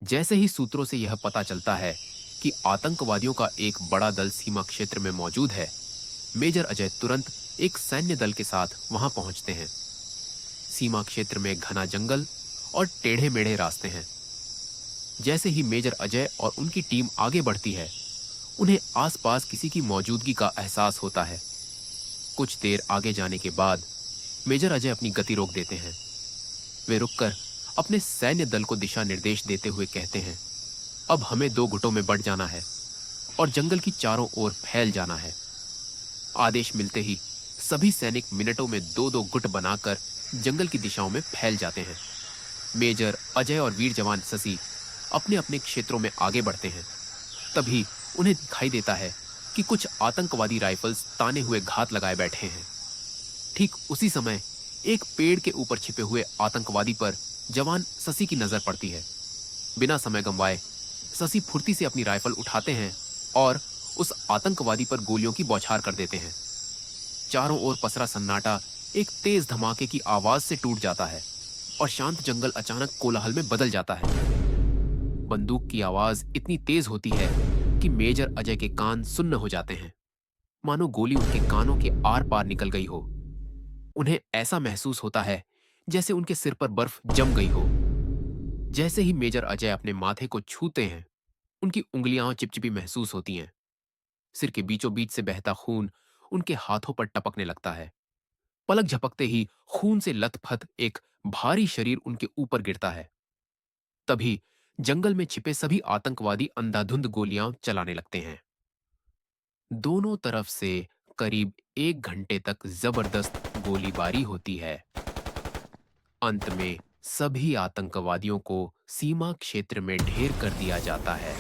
जैसे ही सूत्रों से यह पता चलता है कि आतंकवादियों का एक बड़ा दल सीमा क्षेत्र में मौजूद है, मेजर अजय तुरंत एक सैन्य दल के साथ वहां पहुंचते हैं। सीमा क्षेत्र में घना जंगल और टेढ़े मेढ़े रास्ते हैं। जैसे ही मेजर अजय और उनकी टीम आगे बढ़ती है, उन्हें आसपास किसी की मौजूदगी का एहसास होता है। कुछ देर आगे जाने के बाद मेजर अजय अपनी गति रोक देते हैं। वे रुककर अपने सैन्य दल को दिशा निर्देश देते हुए कहते हैं, अब हमें 2 गुटों में बढ़ जाना है और जंगल की चारों ओर फैल जाना है। आदेश मिलते ही सभी सैनिक मिनटों में 2-2 गुट बनाकर जंगल की दिशाओं में फैल जाते हैं। मेजर अजय और वीर जवान शशि अपने अपने क्षेत्रों में आगे बढ़ते हैं। तभी उन्हें दिखाई देता है कि कुछ आतंकवादी राइफल्स ताने हुए घात लगाए बैठे हैं। ठीक उसी समय एक पेड़ के ऊपर छिपे हुए आतंकवादी पर जवान शशि की नजर पड़ती है। बिना समय गंवाए शशि फुर्ती से अपनी राइफल उठाते हैं और उस आतंकवादी पर गोलियों की बौछार कर देते हैं। चारों ओर पसरा सन्नाटा एक तेज धमाके की आवाज से टूट जाता है और शांत जंगल अचानक कोलाहल में बदल जाता है। बंदूक की आवाज इतनी तेज होती है कि मेजर अजय के कान सुन्न हो जाते हैं, मानो गोली उनके कानों के आर पार निकल गई हो। उन्हें ऐसा महसूस होता है जैसे उनके सिर पर बर्फ जम गई हो। जैसे ही मेजर अजय अपने माथे को छूते हैं, उनकी उंगलियां चिपचिपी महसूस होती हैं। सिर के बीचों बीच से बहता खून उनके हाथों पर टपकने लगता है। पलक झपकते ही खून से लथपथ एक भारी शरीर उनके ऊपर गिरता है। तभी जंगल में छिपे सभी आतंकवादी अंधाधुंध गोलियां चलाने लगते हैं। दोनों तरफ से करीब 1 घंटे तक जबरदस्त गोलीबारी होती है। अंत में सभी आतंकवादियों को सीमा क्षेत्र में ढेर कर दिया जाता है।